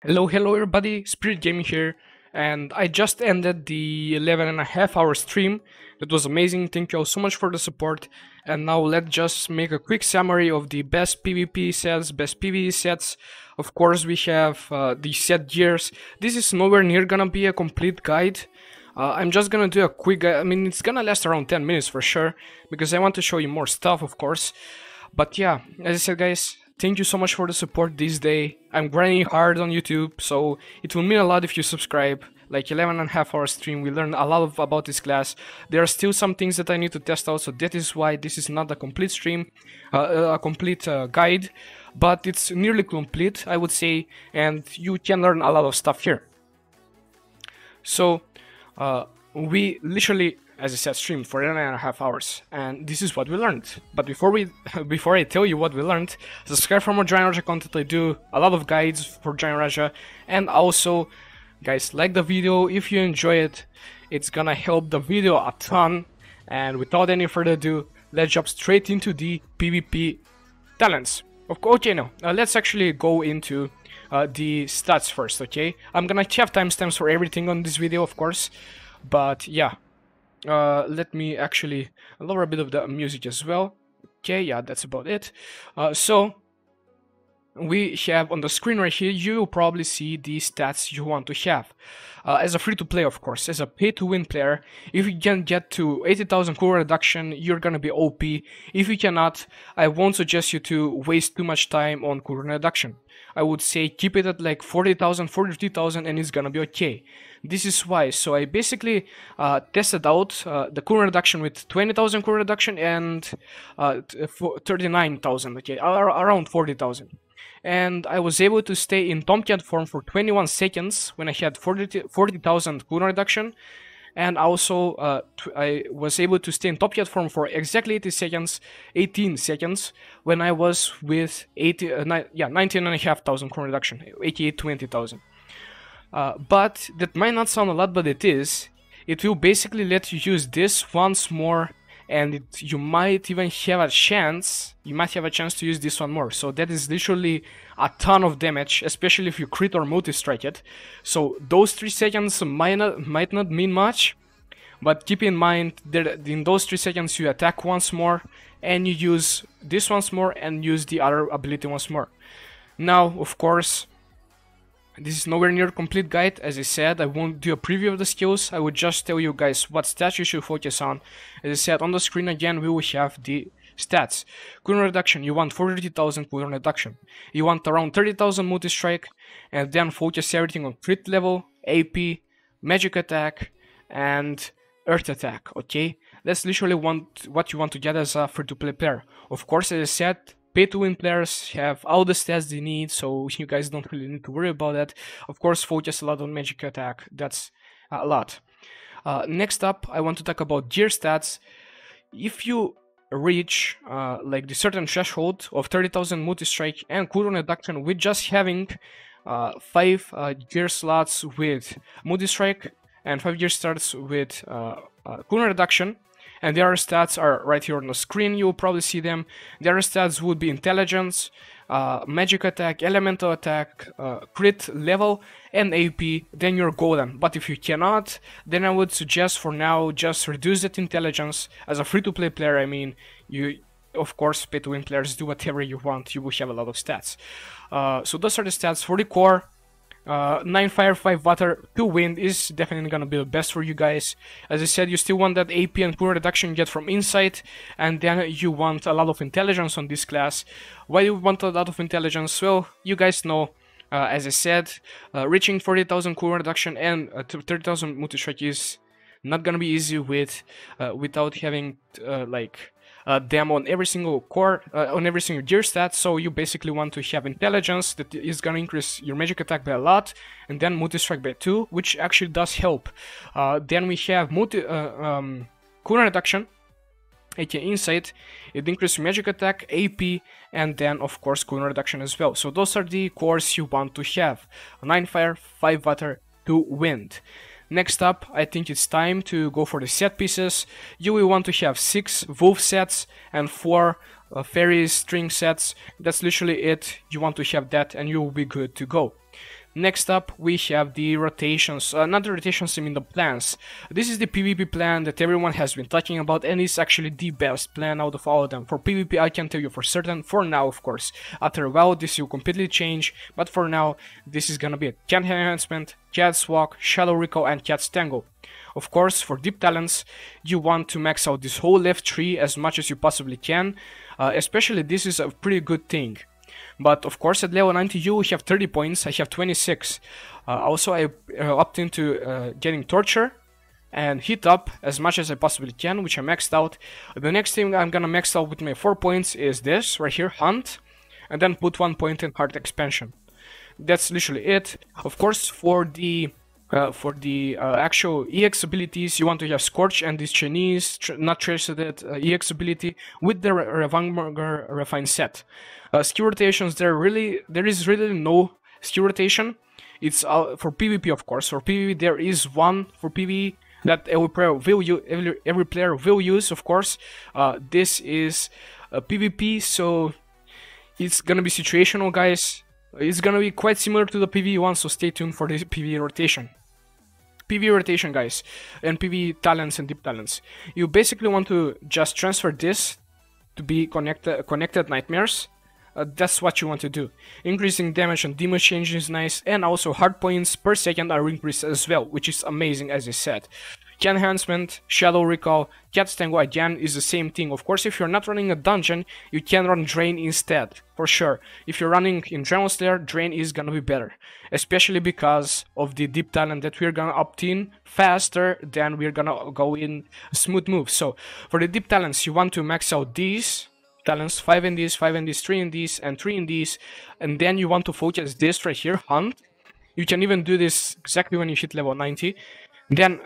Hello everybody, SpiritGaming here, and I just ended the 11.5 hour stream. That was amazing, thank you all so much for the support. And now let's just make a quick summary of the best PvP sets, best PvE sets. Of course we have the set gears. This is nowhere near gonna be a complete guide. I'm just gonna do a quick guide. I mean, it's gonna last around 10 minutes for sure, because I want to show you more stuff, of course. But yeah, as I said guys, thank you so much for the support this day. I'm grinding hard on YouTube, so it will mean a lot if you subscribe. Like 11.5 hour stream, we learned a lot about this class. There are still some things that I need to test out, so that is why this is not a complete stream, a complete guide, but it's nearly complete, I would say, and you can learn a lot of stuff here. So, we literally, as I said, streamed for 11.5 hours, and this is what we learned. But before I tell you what we learned, subscribe for more Giant Raja content. I do a lot of guides for Giant Raja, and also, guys, like the video if you enjoy it. It's gonna help the video a ton. And without any further ado, let's jump straight into the PvP talents. Okay, now let's actually go into the stats first. Okay, I'm gonna have timestamps for everything on this video, of course, but yeah. Let me actually lower a bit of the music as well. Okay, yeah, that's about it. So we have on the screen right here, you will probably see the stats you want to have. As a free-to-play, of course, as a pay-to-win player, if you can get to 80,000 core reduction, you're gonna be OP. If you cannot, I won't suggest you to waste too much time on core reduction. I would say keep it at like 40,000, 43,000, and it's gonna be okay. This is why. So I basically tested out the core reduction with 20,000 core reduction and 39,000, okay, around 40,000. And I was able to stay in Tomcat form for 21 seconds when I had 40,000 cooldown reduction, and also I was able to stay in Tomcat form for exactly 18 seconds when I was with 19,500 cooldown reduction, 20,000. But that might not sound a lot, but it is. It will basically let you use this once more, and you might even have a chance. You might have a chance to use this one more. So that is literally a ton of damage, especially if you crit or multi-strike it. So those 3 seconds might not mean much, but keep in mind that in those 3 seconds you attack once more, and you use this once more, and use the other ability once more. Now, of course, this is nowhere near a complete guide. As I said, I won't do a preview of the skills. I would just tell you guys what stats you should focus on. As I said, on the screen again, we will have the stats. Cooldown reduction, you want 40,000 cooldown reduction. You want around 30,000 multi-strike, and then focus everything on crit level, AP, magic attack, and earth attack, okay? That's literally what you want to get as a free-to-play player. Of course, as I said, pay-to-win players have all the stats they need, so you guys don't really need to worry about that. Of course, focus a lot on magic attack, that's a lot. Next up, I want to talk about gear stats. If you reach like the certain threshold of 30,000 multi-strike and cooldown reduction with just having 5 gear slots with multi-strike and 5 gear slots with cooldown reduction, and their stats are right here on the screen, you will probably see them. Their stats would be intelligence, magic attack, elemental attack, crit level, and AP, then you're golden. But if you cannot, then I would suggest for now just reduce that intelligence. As a free-to-play player, I mean, you, of course, pay-to-win players do whatever you want, you will have a lot of stats. So those are the stats for the core. 9 fire, 5 water, 2 wind is definitely gonna be the best for you guys. As I said, you still want that AP and cooldown reduction you get from insight, and then you want a lot of intelligence on this class. Why do you want a lot of intelligence? Well, you guys know, as I said, reaching 40,000 cooldown reduction and 30,000 multi-strike is not gonna be easy without having them on every single core, on every single gear stat. So you basically want to have intelligence that is gonna increase your magic attack by a lot, and then multi-strike by 2, which actually does help. Then we have cooldown reduction, aka insight. It increases magic attack, AP, and then of course cooldown reduction as well. So those are the cores you want to have: 9 fire, 5 water, 2 wind. Next up, I think it's time to go for the set pieces. You will want to have 6 wolf sets and 4 fairy string sets. That's literally it. You want to have that and you will be good to go. Next up, we have the rotations, not the rotations, I mean the plans. This is the PvP plan that everyone has been talking about, and it's actually the best plan out of all of them. For PvP, I can tell you for certain, for now, of course. After a while, this will completely change, but for now, this is gonna be a Cat Enhancement, Cat's Walk, Shadow Recall, and Cat's Tango. Of course, for deep talents, you want to max out this whole left tree as much as you possibly can, especially this is a pretty good thing. But of course at level 90 you have 30 points, I have 26. Also I opt into getting Torture and Heat Up as much as I possibly can, which I maxed out. The next thing I'm gonna max out with my 4 points is this right here, Hunt, and then put 1 point in Heart Expansion. That's literally it. Of course for the actual EX abilities, you want to have Scorch and this Chinese, not Traceted EX ability with the Revanmonger Refine set. Skill rotations, there is really no skill rotation. It's for PvP, of course. For PvP, there is one for PvE that every player will use, of course. This is PvP, so it's gonna be situational, guys. It's gonna be quite similar to the PvE one, so stay tuned for the PvE rotation. PvE rotation, guys, and PvE talents and deep talents. You basically want to just transfer this to be connected nightmares. That's what you want to do. Increasing damage and damage change is nice, and also hard points per second are increased as well, which is amazing, as I said. Cat Enhancement, Shadow Recall, Cat's Tango again is the same thing. Of course, if you're not running a dungeon, you can run Drain instead, for sure. If you're running in Dragon Slayer, Drain is gonna be better. Especially because of the deep talent that we're gonna opt in faster than we're gonna go in smooth moves. So, for the deep talents, you want to max out these talents, 5 in these, 5 in these, 3 in these, and 3 in these. And then you want to focus this right here, Hunt. You can even do this exactly when you hit level 90. Then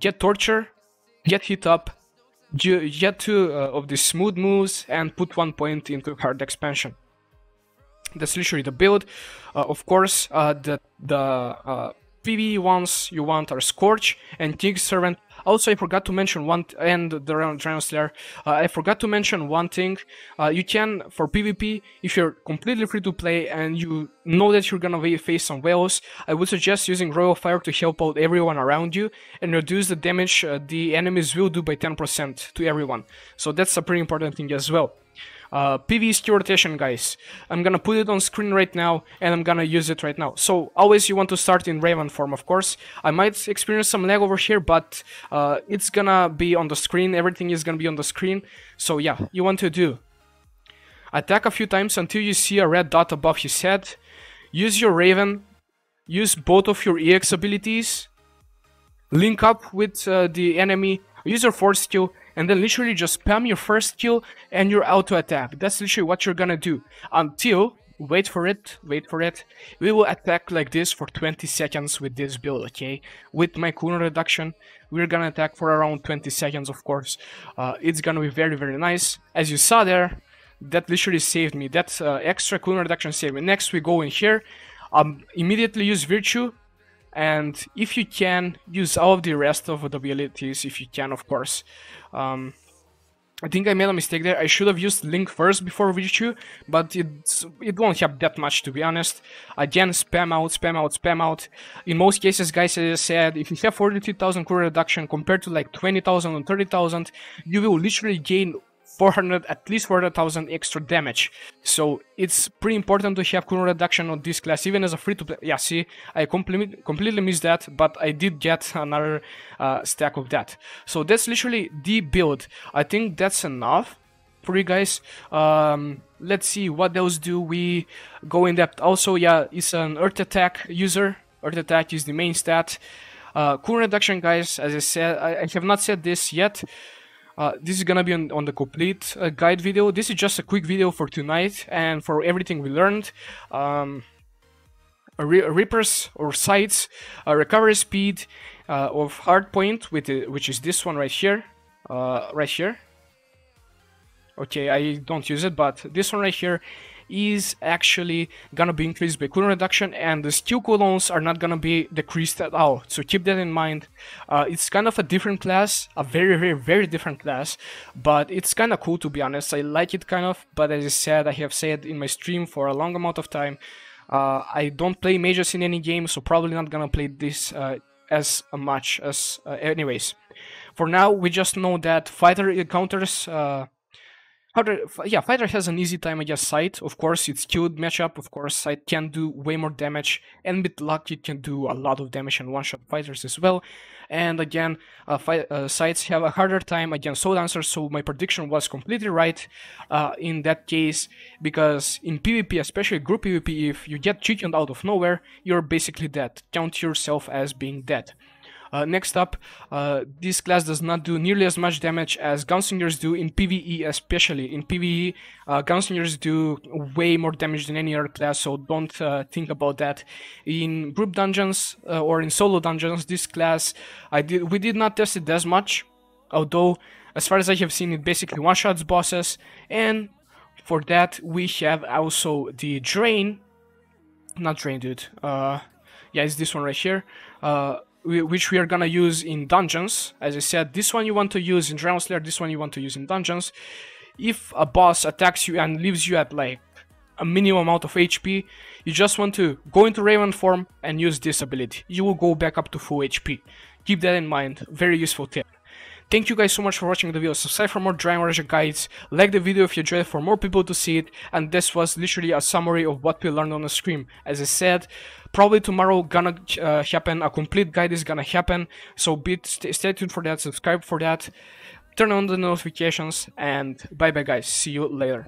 get Torture, get Heat Up, get 2 of the smooth moves, and put 1 point into Heart Expansion. That's literally the build. Of course, the PvE ones you want are Scorch and King's Servant. Also, I forgot to mention and the Dragon Slayer. I forgot to mention one thing. You can, for PvP, if you're completely free to play and you know that you're gonna face some whales, I would suggest using Royal Fire to help out everyone around you and reduce the damage the enemies will do by 10% to everyone. So that's a pretty important thing as well. PVE Skill Rotation, guys. I'm gonna put it on screen right now, and I'm gonna use it right now. So, always you want to start in Raven form, of course. I might experience some lag over here, but it's gonna be on the screen. Everything is gonna be on the screen. So yeah, you want to do attack a few times until you see a red dot above his head. Use your Raven. Use both of your EX abilities. Link up with the enemy. Use your fourth skill. And then literally just spam your first skill and your auto attack. That's literally what you're gonna do. Until, wait for it, we will attack like this for 20 seconds with this build, okay? With my cooldown reduction, we're gonna attack for around 20 seconds, of course. It's gonna be very, very nice. As you saw there, that literally saved me. That extra cooldown reduction saved me. Next, we go in here, immediately use Virtue. And if you can, use all of the rest of the abilities, if you can, of course. I think I made a mistake there. I should have used Link first before Virtue, but it won't help that much, to be honest. Again, spam out, spam out, spam out. In most cases, guys, as I said, if you have 43,000 cooldown reduction compared to like 20,000 or 30,000, you will literally gain at least 400,000 extra damage. So it's pretty important to have cooldown reduction on this class, even as a free-to-play. Yeah, see, I completely missed that, but I did get another stack of that. So that's literally the build. I think that's enough for you guys. Let's see, what else do we go in depth? Also, yeah, it's an Earth Attack user. Earth Attack is the main stat. Cooldown reduction, guys, as I said, I have not said this yet. This is gonna be on the complete guide video. This is just a quick video for tonight and for everything we learned. Reapers or Scythes, recovery speed of hardpoint, which is this one right here. Okay, I don't use it, but this one right here is actually gonna be increased by cooldown reduction, and the skill cooldowns are not gonna be decreased at all. So keep that in mind. It's kind of a different class, a very, very, very different class, but it's kind of cool, to be honest. I like it kind of, but as I said, I have said in my stream for a long amount of time, I don't play mages in any game, so probably not gonna play this as much as anyways. For now, we just know that fighter encounters. Fighter has an easy time against Scythe. Of course, it's skilled matchup. Of course, Scythe can do way more damage, and with luck, it can do a lot of damage and one-shot fighters as well. And again, Scythes have a harder time against Soul Dancers, so my prediction was completely right in that case, because in PvP, especially group PvP, if you get chickened out of nowhere, you're basically dead. Count yourself as being dead. Next up, this class does not do nearly as much damage as Gunslingers do in PvE, especially. In PvE, Gunslingers do way more damage than any other class, so don't think about that. In group dungeons or in solo dungeons, this class, we did not test it as much, although, as far as I have seen, it basically one-shots bosses, and for that, we have also the Drain. Not Drain, dude. Yeah, it's this one right here. Which we are gonna use in dungeons. As I said, this one you want to use in Dragon Slayer, this one you want to use in dungeons. If a boss attacks you and leaves you at like a minimum amount of HP, you just want to go into Raven form and use this ability. You will go back up to full HP. Keep that in mind, very useful tip. Thank you guys so much for watching the video. Subscribe for more Dragon Warrior guides, like the video if you enjoyed it for more people to see it, and this was literally a summary of what we learned on the stream. As I said, probably tomorrow gonna happen, a complete guide is gonna happen, so stay tuned for that, subscribe for that, turn on the notifications, and bye bye guys, see you later.